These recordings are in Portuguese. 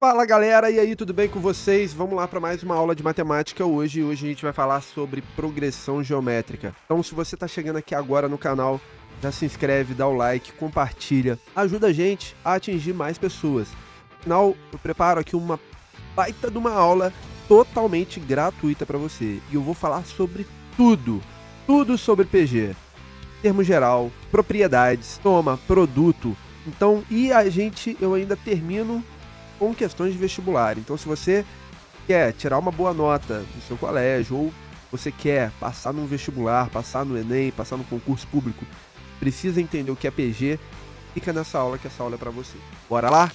Fala galera, e aí, tudo bem com vocês? Vamos lá para mais uma aula de matemática hoje. Hoje a gente vai falar sobre progressão geométrica. Então, se você está chegando aqui agora no canal, já se inscreve, dá o like, compartilha, ajuda a gente a atingir mais pessoas. Afinal, eu preparo aqui uma baita de uma aula totalmente gratuita para você. E eu vou falar sobre tudo sobre PG. Termo geral, propriedades, toma, produto. Então, eu ainda termino com questões de vestibular. Então, se você quer tirar uma boa nota no seu colégio, ou você quer passar num vestibular, passar no Enem, passar no concurso público, precisa entender o que é PG, fica nessa aula que essa aula é para você. Bora lá?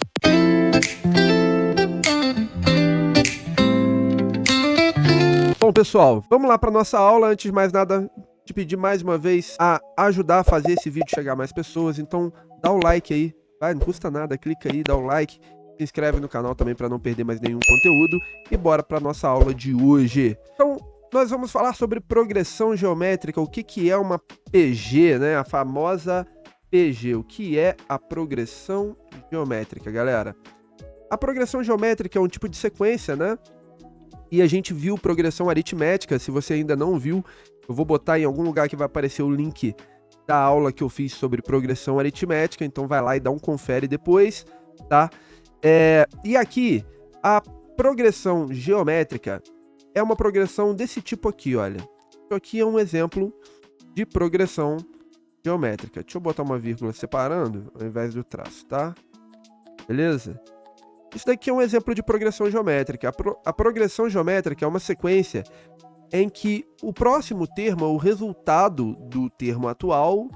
Bom, pessoal, vamos lá para nossa aula. Antes de mais nada, te pedir mais uma vez a ajudar a fazer esse vídeo chegar a mais pessoas. Então, dá o like aí, vai, não custa nada, clica aí, dá o like. Se inscreve no canal também para não perder mais nenhum conteúdo e bora para nossa aula de hoje. Então, nós vamos falar sobre progressão geométrica, o que é uma PG, né? A famosa PG. O que é a progressão geométrica, galera? A progressão geométrica é um tipo de sequência, né? E a gente viu progressão aritmética. Se você ainda não viu, eu vou botar em algum lugar que vai aparecer o link da aula que eu fiz sobre progressão aritmética, então vai lá e dá um confere depois, tá? E aqui, a progressão geométrica é uma progressão desse tipo aqui, olha. Isso aqui é um exemplo de progressão geométrica. Deixa eu botar uma vírgula separando ao invés do traço, tá? Beleza? Isso daqui é um exemplo de progressão geométrica. A progressão geométrica é uma sequência em que o próximo termo é o resultado do termo atual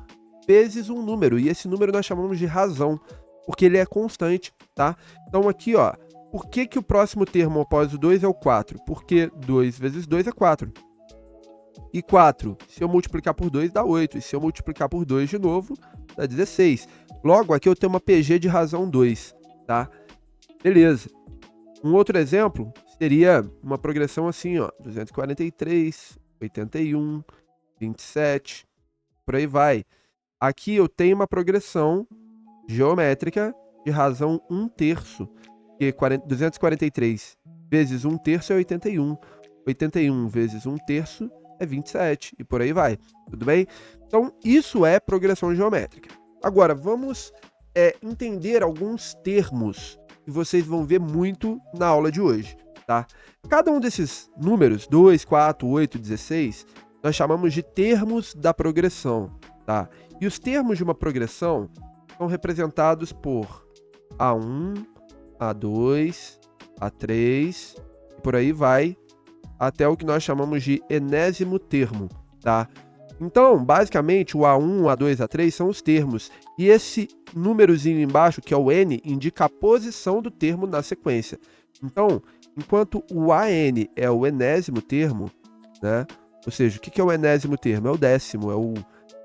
vezes um número. E esse número nós chamamos de razão, porque ele é constante, tá? Então aqui, ó, por que o próximo termo após o 2 é o 4? Porque 2 vezes 2 é 4. E 4, se eu multiplicar por 2, dá 8. E se eu multiplicar por 2 de novo, dá 16. Logo, aqui eu tenho uma PG de razão 2, tá? Beleza. Um outro exemplo seria uma progressão assim, ó, 243, 81, 27, por aí vai. Aqui eu tenho uma progressão geométrica de razão 1/3, que 243 vezes 1/3 é 81, 81 vezes 1/3 é 27, e por aí vai, tudo bem? Então, isso é progressão geométrica. Agora, vamos entender alguns termos que vocês vão ver muito na aula de hoje, tá? Cada um desses números, 2, 4, 8, 16, nós chamamos de termos da progressão, tá? E os termos de uma progressão são representados por A1, A2, A3, e por aí vai, até o que nós chamamos de enésimo termo, tá? Então, basicamente, o A1, A2, A3 são os termos, e esse númerozinho embaixo, que é o N, indica a posição do termo na sequência. Então, enquanto o AN é o enésimo termo, né? Ou seja, o que é o enésimo termo? É o décimo, é o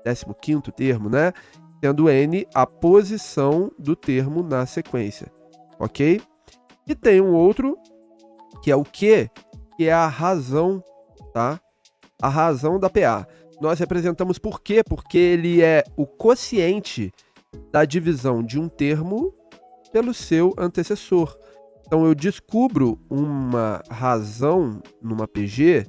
15º termo, né? Tendo N a posição do termo na sequência, ok? E tem um outro, que é o Q, que é a razão, tá? A razão da PA. Nós representamos por quê? Porque ele é o quociente da divisão de um termo pelo seu antecessor. Então, eu descubro uma razão numa PG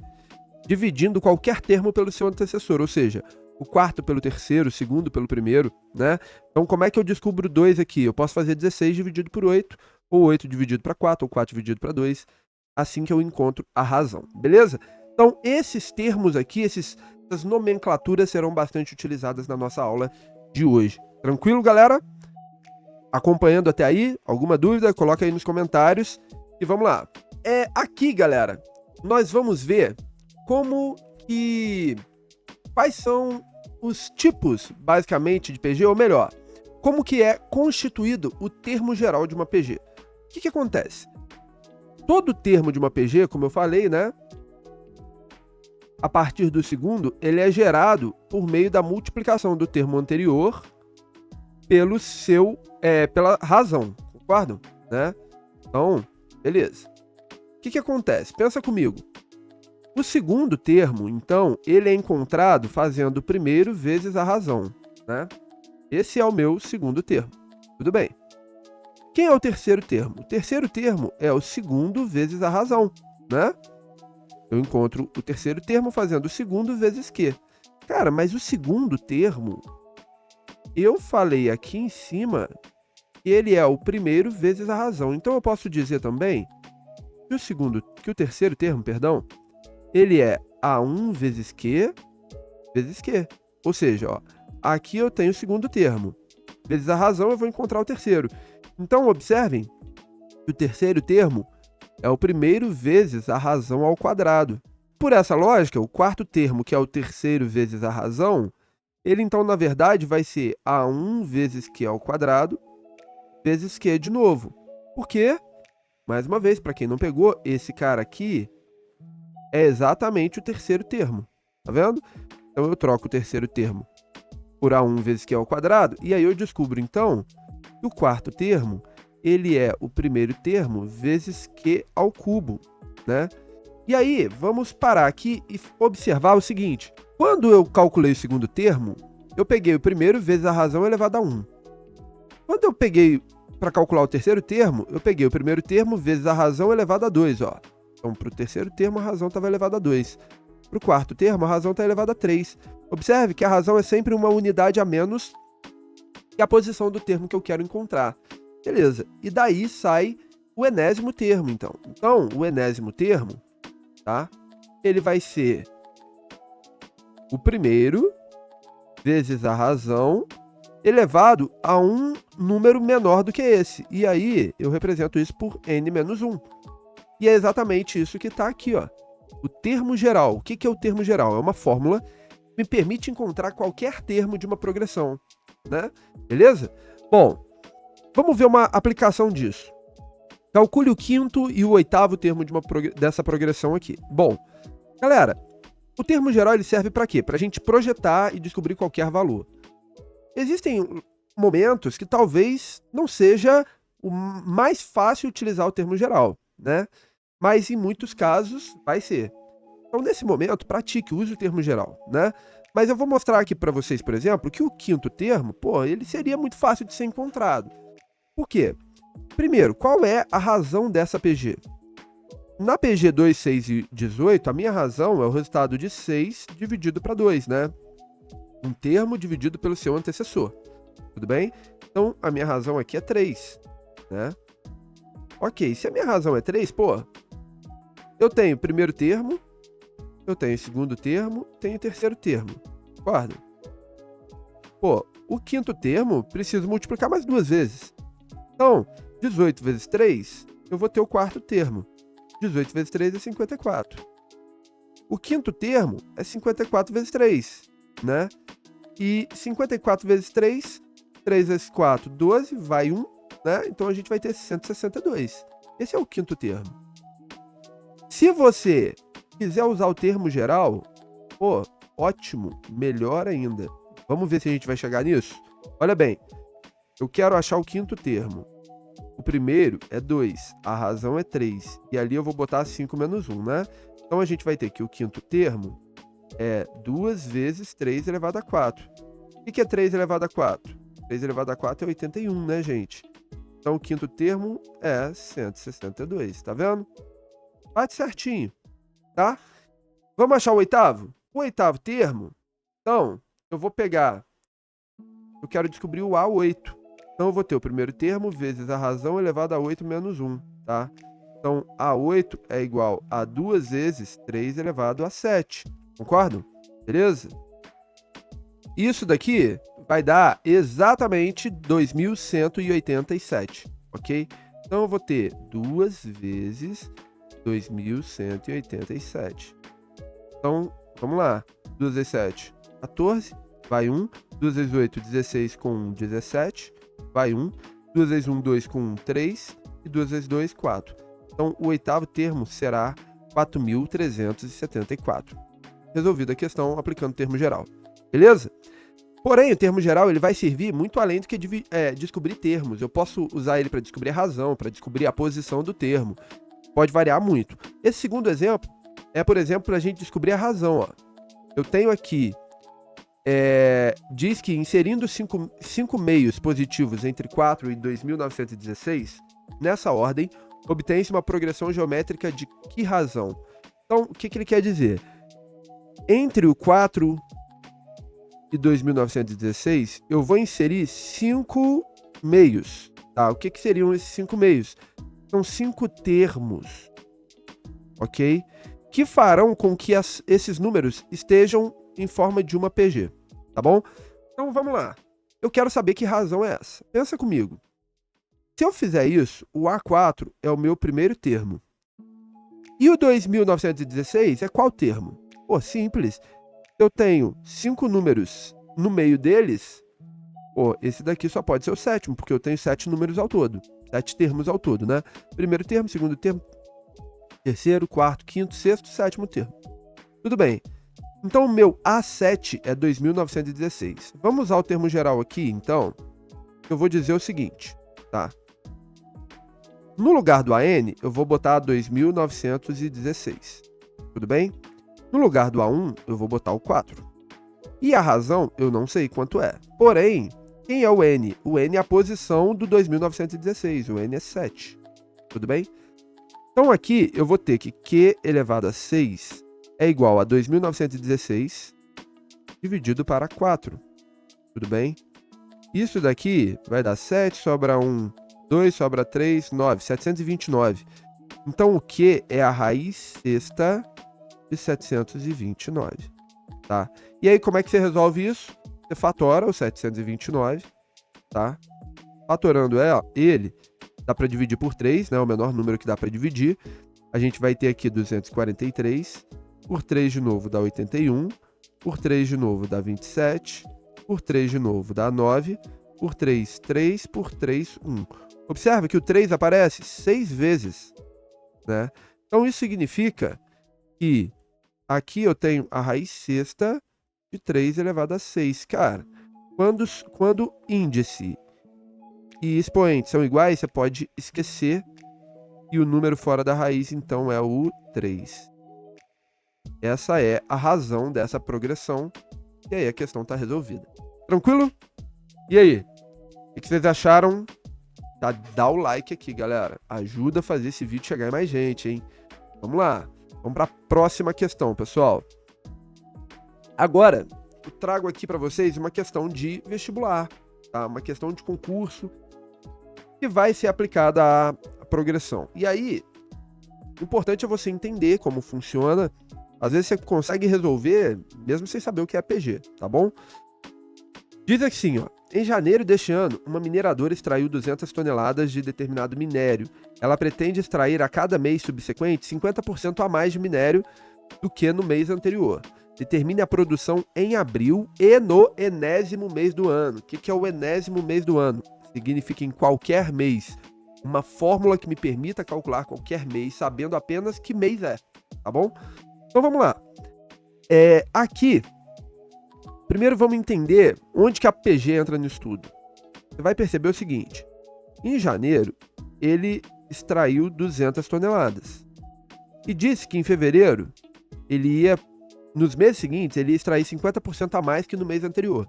dividindo qualquer termo pelo seu antecessor, ou seja, o quarto pelo terceiro, o segundo pelo primeiro, né? Então, como é que eu descubro 2 aqui? Eu posso fazer 16 dividido por 8, ou 8 dividido para 4, ou 4 dividido para 2, assim que eu encontro a razão, beleza? Então, esses termos aqui, essas nomenclaturas serão bastante utilizadas na nossa aula de hoje. Tranquilo, galera? Acompanhando até aí? Alguma dúvida? Coloca aí nos comentários. E vamos lá. Aqui, galera, nós vamos ver quais são os tipos, basicamente, de PG, ou melhor, como que é constituído o termo geral de uma PG. O que acontece? Todo termo de uma PG, como eu falei, né? A partir do segundo, ele é gerado por meio da multiplicação do termo anterior pela razão, concordam? Né? Então, beleza. O que acontece? Pensa comigo. O segundo termo, então, ele é encontrado fazendo o primeiro vezes a razão, né? Esse é o meu segundo termo. Tudo bem. O Quem é o terceiro termo? O terceiro termo é o segundo vezes a razão, né? Eu encontro o terceiro termo fazendo o segundo vezes Q. Cara, mas o segundo termo, eu falei aqui em cima que ele é o primeiro vezes a razão. Então eu posso dizer também que o terceiro termo, perdão, ele é A1 vezes Q vezes Q. Ou seja, ó, aqui eu tenho o segundo termo. Vezes a razão, eu vou encontrar o terceiro. Então, observem que o terceiro termo é o primeiro vezes a razão ao quadrado. Por essa lógica, o quarto termo, que é o terceiro vezes a razão, ele então, na verdade, vai ser A1 vezes Q ao quadrado vezes Q de novo. Por quê? Mais uma vez, para quem não pegou, esse cara aqui é exatamente o terceiro termo. Tá vendo? Então, eu troco o terceiro termo por A1 vezes Q ao quadrado, e aí eu descubro, então, que o quarto termo, ele é o primeiro termo vezes Q ao cubo, né? E aí, vamos parar aqui e observar o seguinte. Quando eu calculei o segundo termo, eu peguei o primeiro vezes a razão elevado a 1. Quando eu peguei para calcular o terceiro termo, eu peguei o primeiro termo vezes a razão elevado a 2, ó. Então, para o terceiro termo, a razão estava elevada a 2. Para o quarto termo, a razão está elevada a 3. Observe que a razão é sempre uma unidade a menos que a posição do termo que eu quero encontrar. Beleza. E daí sai o enésimo termo, então. Então, o enésimo termo, tá? Ele vai ser o primeiro vezes a razão elevado a um número menor do que esse. E aí, eu represento isso por n menos 1. E é exatamente isso que está aqui, ó. O termo geral. O que é o termo geral? É uma fórmula que me permite encontrar qualquer termo de uma progressão, né? Beleza? Bom, vamos ver uma aplicação disso. Calcule o quinto e o oitavo termo dessa progressão aqui. Bom, galera, o termo geral ele serve para quê? Para a gente projetar e descobrir qualquer valor. Existem momentos que talvez não seja o mais fácil utilizar o termo geral, né? Mas em muitos casos vai ser. Então, nesse momento, pratique, use o termo geral, né? Mas eu vou mostrar aqui para vocês, por exemplo, que o quinto termo, ele seria muito fácil de ser encontrado. Por quê? Primeiro, qual é a razão dessa PG? Na PG 2, 6 e 18, a minha razão é o resultado de 6 dividido para 2, né? Um termo dividido pelo seu antecessor. Tudo bem? Então, a minha razão aqui é 3, né? Ok, se a minha razão é 3, eu tenho o primeiro termo, eu tenho o segundo termo, tenho o terceiro termo. Concorda? O quinto termo, preciso multiplicar mais 2 vezes. Então, 18 vezes 3, eu vou ter o quarto termo. 18 vezes 3 é 54. O quinto termo é 54 vezes 3, né? E 54 vezes 3, 3 vezes 4, 12, vai 1, né? Então, a gente vai ter 162. Esse é o quinto termo. Se você quiser usar o termo geral, ótimo, melhor ainda. Vamos ver se a gente vai chegar nisso? Olha bem, eu quero achar o quinto termo. O primeiro é 2, a razão é 3, e ali eu vou botar 5 menos 1, né? Então, a gente vai ter que o quinto termo é 2 vezes 3 elevado a 4. O que é 3 elevado a 4? 3 elevado a 4 é 81, né, gente? Então, o quinto termo é 162, tá vendo? Bate certinho, tá? Vamos achar o oitavo? O oitavo termo, então, eu vou pegar... Eu quero descobrir o A8. Então, eu vou ter o primeiro termo vezes a razão elevado a 8 menos 1, tá? Então, A8 é igual a 2 vezes 3 elevado a 7. Concordam? Beleza? Isso daqui vai dar exatamente 2187, ok? Então, eu vou ter 2 vezes 2187. Então, vamos lá. 2 vezes 7, 14, vai 1. 2 vezes 8, 16 com 1, 17, vai 1. 2 vezes 1, 2 com 1, 3. E 2 vezes 2, 4. Então, o oitavo termo será 4.374. Resolvida a questão aplicando o termo geral. Beleza? Porém, o termo geral ele vai servir muito além do que descobrir termos. Eu posso usar ele para descobrir a razão, para descobrir a posição do termo. Pode variar muito. Esse segundo exemplo é, por exemplo, para a gente descobrir a razão. Ó. Eu tenho aqui diz que inserindo cinco meios positivos entre 4 e 2.916, nessa ordem, obtém-se uma progressão geométrica de que razão? Então, o que ele quer dizer? Entre o 4 e 2.916, eu vou inserir 5 meios. Tá? O que seriam esses 5 meios? São 5 termos, ok? Que farão com que esses números estejam em forma de uma PG, tá bom? Então, vamos lá. Eu quero saber que razão é essa. Pensa comigo. Se eu fizer isso, o A4 é o meu primeiro termo. E o 2.916 é qual termo? Pô, simples. Eu tenho 5 números no meio deles, pô, esse daqui só pode ser o sétimo, porque eu tenho 7 números ao todo. 7 termos ao todo, né? Primeiro termo, segundo termo, terceiro, quarto, quinto, sexto, sétimo termo. Tudo bem. Então, o meu A7 é 2.916. Vamos usar o termo geral aqui, então. Eu vou dizer o seguinte, tá? No lugar do AN, eu vou botar 2.916. Tudo bem? No lugar do A1, eu vou botar o 4. E a razão, eu não sei quanto é. Porém, quem é o N? O N é a posição do 2.916. O N é 7. Tudo bem? Então, aqui, eu vou ter que Q elevado a 6 é igual a 2.916 dividido para 4. Tudo bem? Isso daqui vai dar 7, sobra 1, 2, sobra 3, 9, 729. Então, o Q é a raiz sexta de 729, tá? E aí, como é que você resolve isso? Você fatora o 729, tá? Fatorando ele, dá para dividir por 3, né? O menor número que dá para dividir. A gente vai ter aqui 243, por 3 de novo dá 81, por 3 de novo dá 27, por 3 de novo dá 9, por 3, 3, por 3, 1. Observa que o 3 aparece 6 vezes, né? Então, isso significa que aqui eu tenho a raiz sexta de 3 elevado a 6. Cara, quando índice e expoente são iguais, você pode esquecer que o número fora da raiz, então, é o 3. Essa é a razão dessa progressão. E aí a questão está resolvida. Tranquilo? E aí? O que vocês acharam? Dá o like aqui, galera. Ajuda a fazer esse vídeo chegar em mais gente, hein? Vamos lá. Vamos para a próxima questão, pessoal. Agora, eu trago aqui para vocês uma questão de vestibular, tá? Uma questão de concurso que vai ser aplicada à progressão. E aí, o importante é você entender como funciona. Às vezes você consegue resolver mesmo sem saber o que é PG, tá bom? Diz assim, ó. Em janeiro deste ano, uma mineradora extraiu 200 toneladas de determinado minério. Ela pretende extrair a cada mês subsequente 50% a mais de minério do que no mês anterior. Determine a produção em abril e no enésimo mês do ano. O que é o enésimo mês do ano? Significa em qualquer mês. Uma fórmula que me permita calcular qualquer mês, sabendo apenas que mês é, tá bom? Então vamos lá. Aqui, primeiro vamos entender onde que a PG entra no estudo. Você vai perceber o seguinte. Em janeiro, ele extraiu 200 toneladas. E disse que em fevereiro, nos meses seguintes, ele ia extrair 50% a mais que no mês anterior.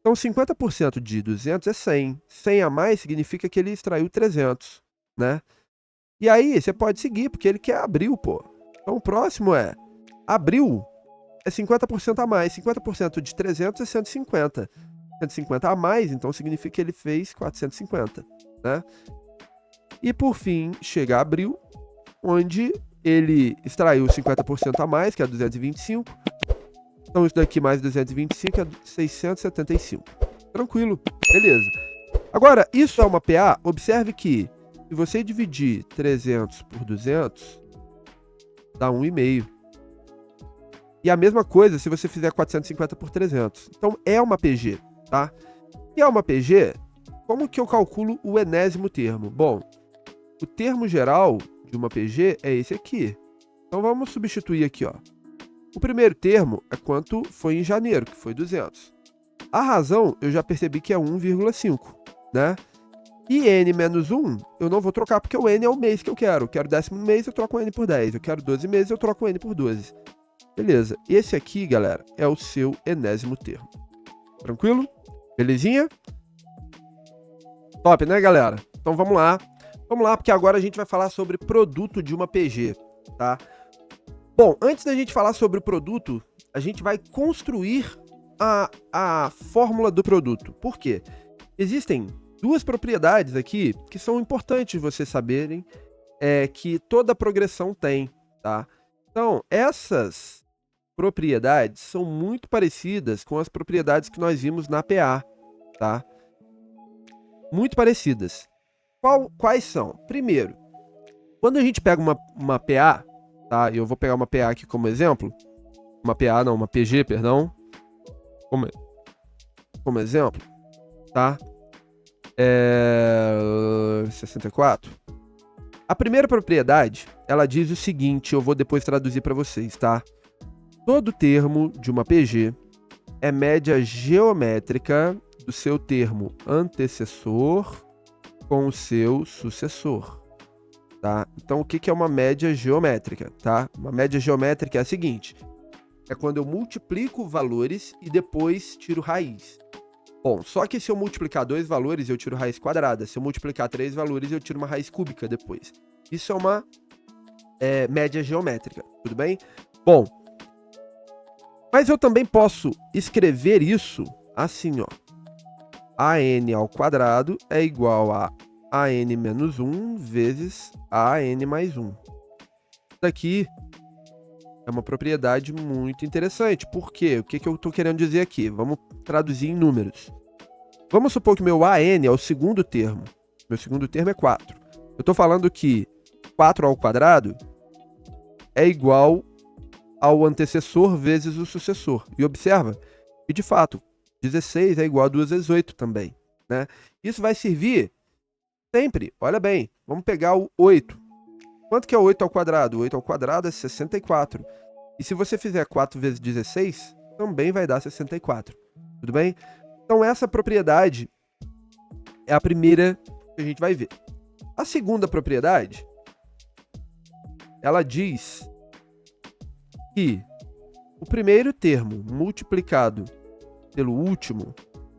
Então, 50% de 200 é 100. 100 a mais significa que ele extraiu 300, né? E aí, você pode seguir, porque ele quer abril, pô. Então, o próximo é abril é 50% a mais. 50% de 300 é 150. 150 a mais, então significa que ele fez 450, né? E por fim, chega abril, onde ele extraiu 50% a mais, que é 225. Então isso daqui mais 225 é 675. Tranquilo, beleza. Agora, isso é uma PA? Observe que se você dividir 300 por 200, dá 1,5. E a mesma coisa se você fizer 450 por 300. Então é uma PG, tá? E é uma PG, como que eu calculo o enésimo termo? Bom, o termo geral de uma PG é esse aqui. Então vamos substituir aqui, ó. O primeiro termo é quanto foi em janeiro, que foi 200. A razão eu já percebi que é 1,5, né? E n menos 1 eu não vou trocar porque o n é o mês que eu quero. Eu quero 10º mês, eu troco o n por 10. Eu quero 12 meses, eu troco o n por 12. Beleza. Esse aqui, galera, é o seu enésimo termo. Tranquilo? Belezinha? Top, né, galera? Então vamos lá. Vamos lá, porque agora a gente vai falar sobre produto de uma PG, tá? Bom, antes da gente falar sobre o produto, a gente vai construir a fórmula do produto. Por quê? Existem duas propriedades aqui que são importantes vocês saberem que toda progressão tem, tá? Então, essas propriedades são muito parecidas com as propriedades que nós vimos na PA, tá? Muito parecidas. Quais são? Primeiro, quando a gente pega uma PA, tá? Eu vou pegar uma PA aqui como exemplo. Uma PG, perdão. Como exemplo, tá? 64. A primeira propriedade, ela diz o seguinte, eu vou depois traduzir para vocês, tá? Todo termo de uma PG é média geométrica do seu termo antecessor com o seu sucessor, tá? Então, o que é uma média geométrica, tá? Uma média geométrica é a seguinte, é quando eu multiplico valores e depois tiro raiz. Bom, só que se eu multiplicar 2 valores, eu tiro raiz quadrada. Se eu multiplicar 3 valores, eu tiro uma raiz cúbica depois. Isso é uma média geométrica, tudo bem? Bom, mas eu também posso escrever isso assim, ó. AN ao quadrado é igual a AN menos 1 vezes AN mais 1. Isso daqui é uma propriedade muito interessante. Por quê? O que eu estou querendo dizer aqui? Vamos traduzir em números. Vamos supor que meu AN é o segundo termo. Meu segundo termo é 4. Eu estou falando que 4 ao quadrado é igual ao antecessor vezes o sucessor. E observa que, de fato, 16 é igual a 2 vezes 8 também, né? Isso vai servir sempre. Olha bem, vamos pegar o 8. Quanto que é 8 ao quadrado? 8 ao quadrado é 64. E se você fizer 4 vezes 16, também vai dar 64. Tudo bem? Então essa propriedade é a primeira que a gente vai ver. A segunda propriedade, ela diz que o primeiro termo multiplicado pelo último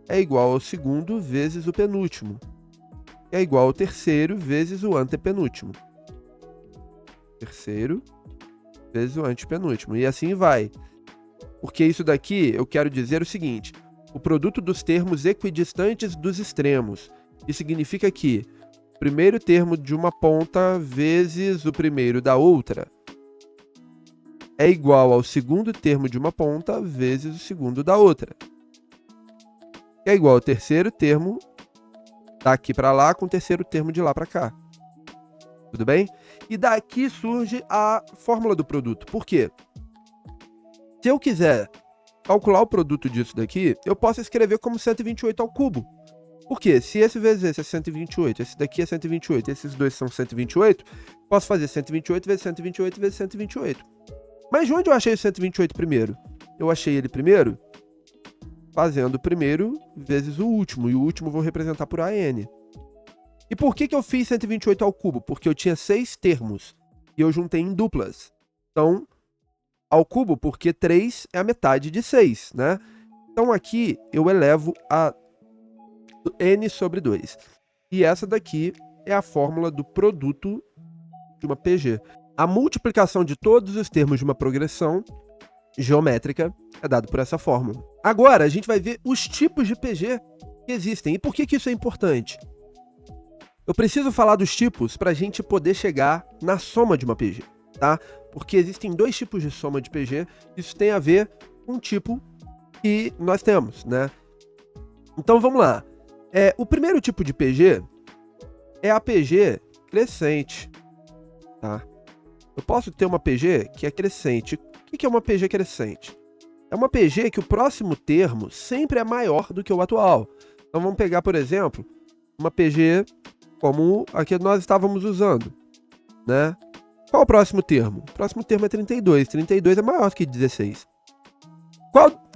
é igual ao segundo vezes o penúltimo, que é igual ao terceiro vezes o antepenúltimo. Terceiro vezes o antepenúltimo. E assim vai. Porque isso daqui, eu quero dizer o seguinte, o produto dos termos equidistantes dos extremos. Isso significa que o primeiro termo de uma ponta vezes o primeiro da outra é igual ao segundo termo de uma ponta vezes o segundo da outra. Que é igual ao terceiro termo daqui para lá com o terceiro termo de lá para cá. Tudo bem? E daqui surge a fórmula do produto. Por quê? Se eu quiser calcular o produto disso daqui, eu posso escrever como 128 ao cubo. Por quê? Se esse vezes esse é 128, esse daqui é 128, esses dois são 128, posso fazer 128 vezes 128 vezes 128. Mas de onde eu achei o 128 primeiro? Eu achei ele primeiro fazendo o primeiro vezes o último, e o último eu vou representar por AN. E por que eu fiz 128 ao cubo? Porque eu tinha 6 termos e eu juntei em duplas. Então, ao cubo, porque 3 é a metade de 6, né? Então aqui eu elevo a n sobre 2. E essa daqui é a fórmula do produto de uma PG. A multiplicação de todos os termos de uma progressão geométrica é dado por essa fórmula. Agora, a gente vai ver os tipos de PG que existem. E por que isso é importante? Eu preciso falar dos tipos para a gente poder chegar na soma de uma PG, tá? Porque existem 2 tipos de soma de PG, isso tem a ver com o tipo que nós temos, né? Então vamos lá. O primeiro tipo de PG é a PG crescente, tá? Eu posso ter uma PG que é crescente. O que é uma PG crescente? É uma PG que o próximo termo sempre é maior do que o atual. Então vamos pegar, por exemplo, uma PG como a que nós estávamos usando, né? Qual o próximo termo? O próximo termo é 32. 32 é maior que 16.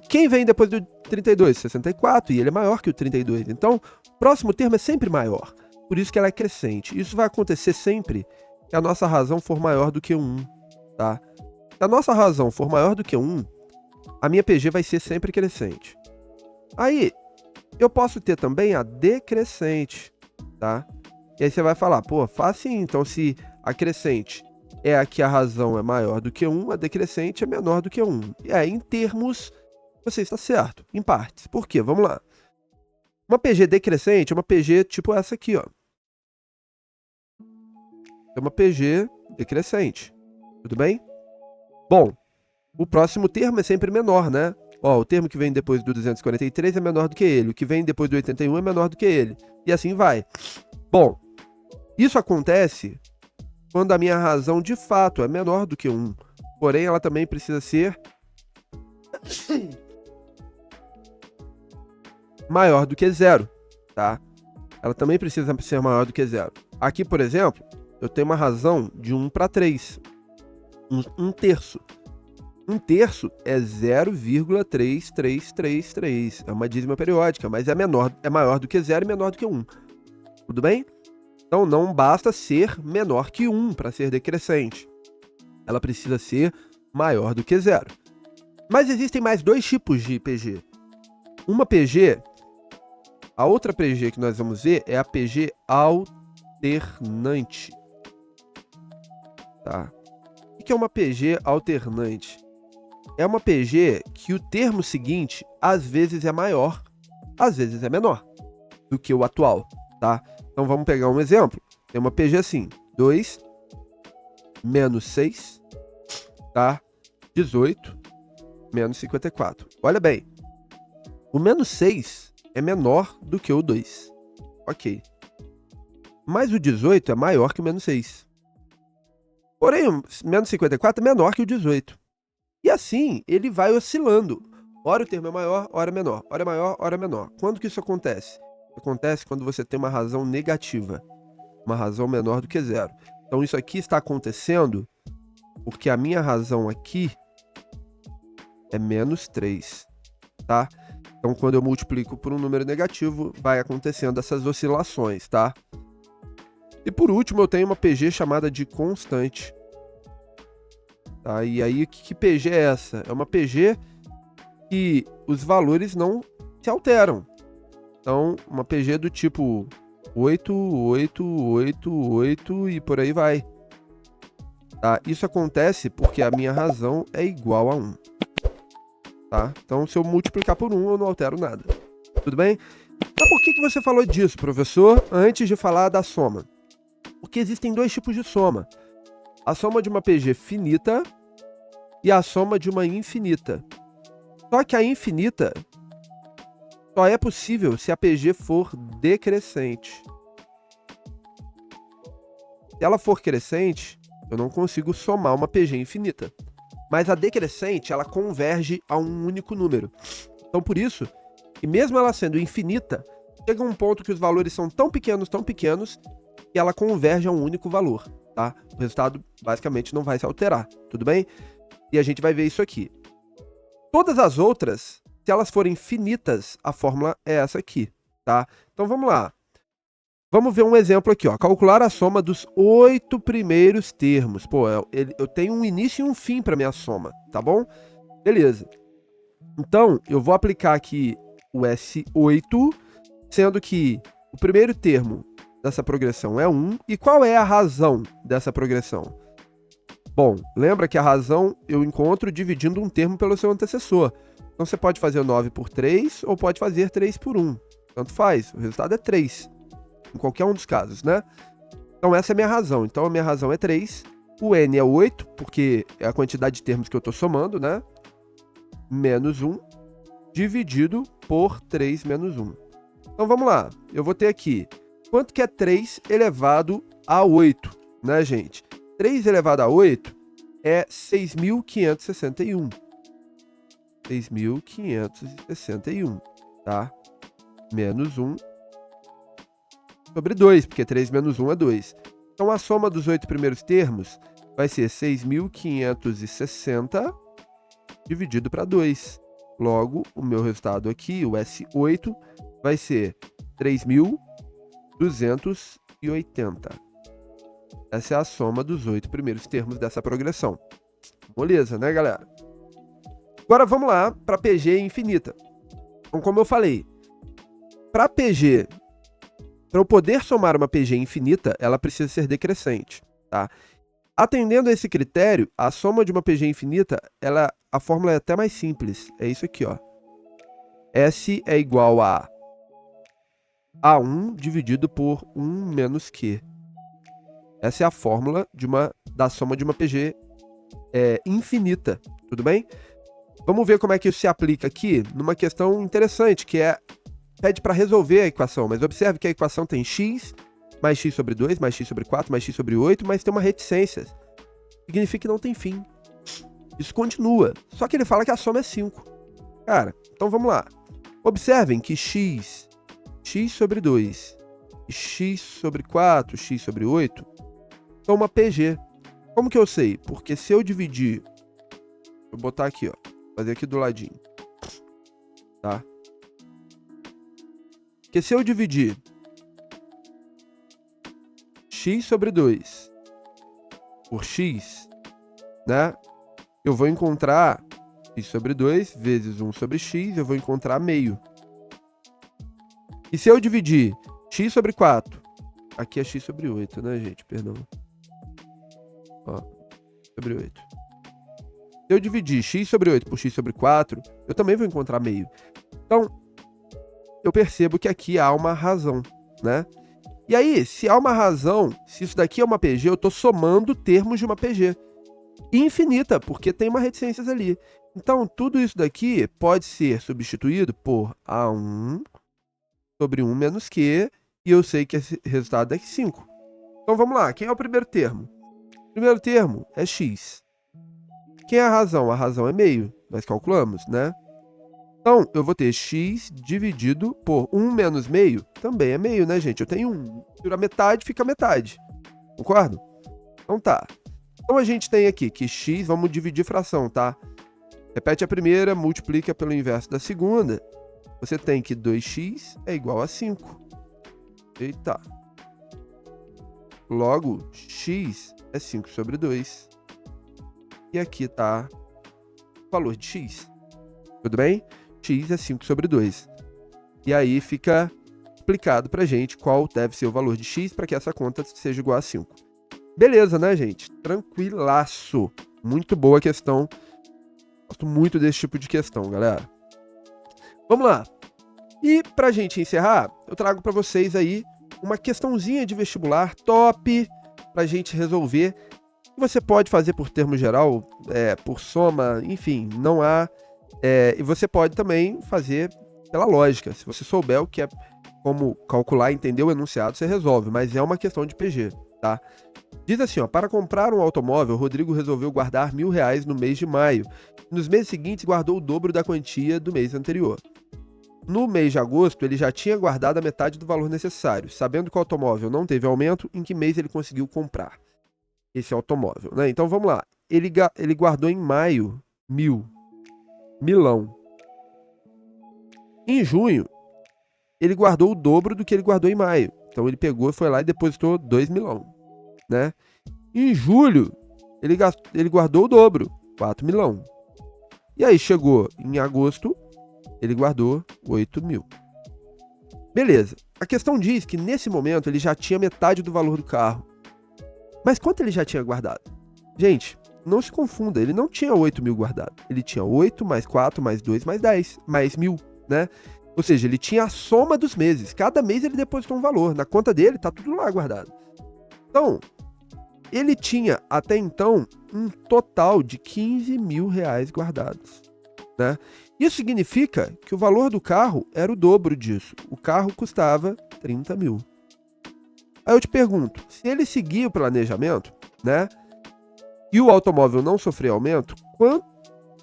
Quem vem depois do 32? 64, e ele é maior que o 32. Então, o próximo termo é sempre maior. Por isso que ela é crescente. Isso vai acontecer sempre que a nossa razão for maior do que 1, tá? Se a nossa razão for maior do que 1, a minha PG vai ser sempre crescente. Aí, eu posso ter também a decrescente, tá? E aí você vai falar, pô, fácil, então se a crescente é a que a razão é maior do que 1, a decrescente é menor do que 1. E aí, em termos, você está certo, em partes. Por quê? Vamos lá. Uma PG decrescente é uma PG tipo essa aqui, ó. É uma PG decrescente. Tudo bem? Bom, o próximo termo é sempre menor, né? Ó, o termo que vem depois do 243 é menor do que ele. O que vem depois do 81 é menor do que ele. E assim vai. Bom, isso acontece quando a minha razão de fato é menor do que 1. Porém, ela também precisa ser maior do que 0, tá? Ela também precisa ser maior do que 0. Aqui, por exemplo, eu tenho uma razão de 1 para 3. Um terço. Um terço é 0,3333. É uma dízima periódica, mas é maior do que 0 e menor do que 1. Tudo bem? Então não basta ser menor que 1 para ser decrescente. Ela precisa ser maior do que 0. Mas existem mais dois tipos de PG. Uma PG, a outra PG que nós vamos ver é a PG alternante. Tá? O que é uma PG alternante? É uma PG que o termo seguinte às vezes é maior, às vezes é menor do que o atual, tá? Então vamos pegar um exemplo. Tem uma PG assim, 2 menos 6, tá? 18 menos 54. Olha bem, o menos 6 é menor do que o 2. Ok. Mas o 18 é maior que o menos 6. Porém, o menos 54 é menor que o 18. E assim, ele vai oscilando. Ora o termo é maior, ora é menor. Ora é maior, ora é menor. Quando que isso acontece? Acontece quando você tem uma razão negativa. Uma razão menor do que 0. Então isso aqui está acontecendo porque a minha razão aqui é menos 3. Tá? Então quando eu multiplico por um número negativo, vai acontecendo essas oscilações, tá? E por último, eu tenho uma PG chamada de constante. Tá? E aí, que PG é essa? É uma PG que os valores não se alteram. Então, uma PG do tipo 8, 8, 8, 8 e por aí vai. Tá? Isso acontece porque a minha razão é igual a 1. Tá? Então, se eu multiplicar por 1, eu não altero nada. Tudo bem? Mas por que você falou disso, professor, antes de falar da soma? Porque existem dois tipos de soma. A soma de uma PG finita e a soma de uma infinita. Só que a infinita só é possível se a PG for decrescente. Se ela for crescente, eu não consigo somar uma PG infinita. Mas a decrescente, ela converge a um único número. Então, por isso, e mesmo ela sendo infinita, chega um ponto que os valores são tão pequenos, que ela converge a um único valor, tá? O resultado, basicamente, não vai se alterar, tudo bem? E a gente vai ver isso aqui. Todas as outras, se elas forem finitas, a fórmula é essa aqui, tá? Então, vamos lá. Vamos ver um exemplo aqui, ó. Calcular a soma dos 8 primeiros termos. Pô, eu tenho um início e um fim para minha soma, tá bom? Beleza. Então, eu vou aplicar aqui o S8, sendo que o primeiro termo dessa progressão é 1. E qual é a razão dessa progressão? Bom, lembra que a razão eu encontro dividindo um termo pelo seu antecessor. Então você pode fazer 9 por 3 ou pode fazer 3 por 1. Tanto faz, o resultado é 3. Em qualquer um dos casos, né? Então essa é a minha razão. Então a minha razão é 3. O N é 8, porque é a quantidade de termos que eu estou somando, né? Menos 1, dividido por 3 menos 1. Então vamos lá. Eu vou ter aqui. Quanto que é 3 elevado a 8, né, gente? 3 elevado a 8 é 6.561. 6.561, tá? Menos 1 sobre 2, porque 3 menos 1 é 2. Então a soma dos 8 primeiros termos vai ser 6.560 dividido para 2. Logo, o meu resultado aqui, o S8, vai ser 3.280. Essa é a soma dos 8 primeiros termos dessa progressão. Moleza, né, galera? Agora vamos lá para PG infinita. Então, como eu falei, para PG, para eu poder somar uma PG infinita, ela precisa ser decrescente, tá? Atendendo a esse critério, a soma de uma PG infinita, a fórmula é até mais simples. É isso aqui, ó. S é igual a A1 dividido por 1 menos Q. Essa é a fórmula da soma de uma PG infinita, tudo bem? Vamos ver como é que isso se aplica aqui numa questão interessante, que pede para resolver a equação, mas observe que a equação tem x mais x sobre 2, mais x sobre 4, mais x sobre 8, mas tem uma reticência. Significa que não tem fim. Isso continua, só que ele fala que a soma é 5. Cara, então vamos lá. Observem que x sobre 2, x sobre 4, x sobre 8, são uma PG. Como que eu sei? Porque se eu dividir... Vou botar aqui, ó. Fazer aqui do ladinho. Tá? Porque se eu dividir x sobre 2 por x, né? Eu vou encontrar x sobre 2 vezes 1 sobre x, eu vou encontrar meio. E se eu dividir x sobre 4, aqui é x sobre 8, né, gente? Perdão. Ó, sobre 8. Se eu dividir x sobre 8 por x sobre 4, eu também vou encontrar meio. Então, eu percebo que aqui há uma razão, né? E aí, se há uma razão, se isso daqui é uma PG, eu estou somando termos de uma PG infinita, porque tem uma reticências ali. Então, tudo isso daqui pode ser substituído por A1 sobre 1 menos Q, e eu sei que esse resultado é 5. Então, vamos lá. Quem é o primeiro termo? O primeiro termo é x. Quem é a razão? A razão é meio. Nós calculamos, né? Então, eu vou ter x dividido por 1 menos meio, também é meio, né, gente? Eu tenho 1. Tira metade, fica metade. Concordo? Então tá. Então a gente tem aqui que x, vamos dividir fração, tá? Repete a primeira, multiplica pelo inverso da segunda. Você tem que 2x é igual a 5. Eita. Logo, x é 5 sobre 2. E aqui está o valor de x. Tudo bem? X é 5 sobre 2. E aí fica explicado pra gente qual deve ser o valor de x para que essa conta seja igual a 5. Beleza, né, gente? Tranquilaço. Muito boa questão. Gosto muito desse tipo de questão, galera. Vamos lá. E pra gente encerrar, eu trago pra vocês aí uma questãozinha de vestibular top pra gente resolver. Você pode fazer por termo geral, por soma, enfim, não há... e você pode também fazer pela lógica. Se você souber o que é, como calcular e entender o enunciado, você resolve. Mas é uma questão de PG, tá? Diz assim, ó, para comprar um automóvel, Rodrigo resolveu guardar R$1.000 no mês de maio. Nos meses seguintes, guardou o dobro da quantia do mês anterior. No mês de agosto, ele já tinha guardado a metade do valor necessário. Sabendo que o automóvel não teve aumento, em que mês ele conseguiu comprar esse automóvel, né? Então, vamos lá. Ele guardou em maio 1.000. Milão. Em junho, ele guardou o dobro do que ele guardou em maio. Então, ele pegou, foi lá e depositou 2 milão, né? Em julho, ele guardou o dobro, 4 milão. E aí, chegou em agosto, ele guardou 8 mil. Beleza. A questão diz que, nesse momento, ele já tinha metade do valor do carro. Mas quanto ele já tinha guardado? Gente, não se confunda, ele não tinha 8 mil guardado. Ele tinha 8, mais 4, mais 2, mais 10, mais 1.000, né? Ou seja, ele tinha a soma dos meses. Cada mês ele depositou um valor. Na conta dele, tá tudo lá guardado. Então, ele tinha, até então, um total de 15 mil reais guardados, né? Isso significa que o valor do carro era o dobro disso. O carro custava 30 mil. Aí eu te pergunto, se ele seguir o planejamento, né? E o automóvel não sofrer aumento,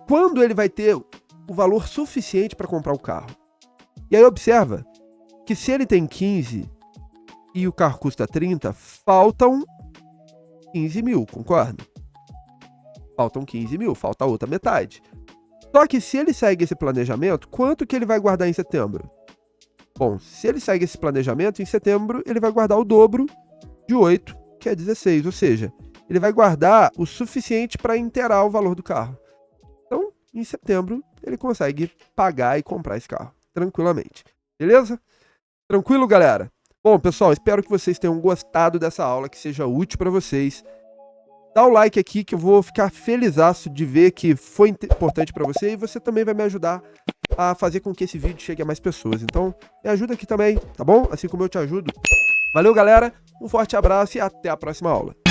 quando ele vai ter o valor suficiente para comprar o carro? E aí observa que se ele tem 15 e o carro custa 30, faltam 15 mil, concorda? Faltam 15 mil, falta a outra metade. Só que se ele segue esse planejamento, quanto que ele vai guardar em setembro? Bom, se ele segue esse planejamento, em setembro ele vai guardar o dobro de 8, que é 16, ou seja, ele vai guardar o suficiente para inteirar o valor do carro. Então, em setembro, ele consegue pagar e comprar esse carro. tranquilamente. Beleza? Tranquilo, galera? Bom, pessoal, espero que vocês tenham gostado dessa aula, que seja útil para vocês. Dá o like aqui que eu vou ficar felizaço de ver que foi importante para você e você também vai me ajudar a fazer com que esse vídeo chegue a mais pessoas. Então, me ajuda aqui também, tá bom? Assim como eu te ajudo. Valeu, galera. Um forte abraço e até a próxima aula.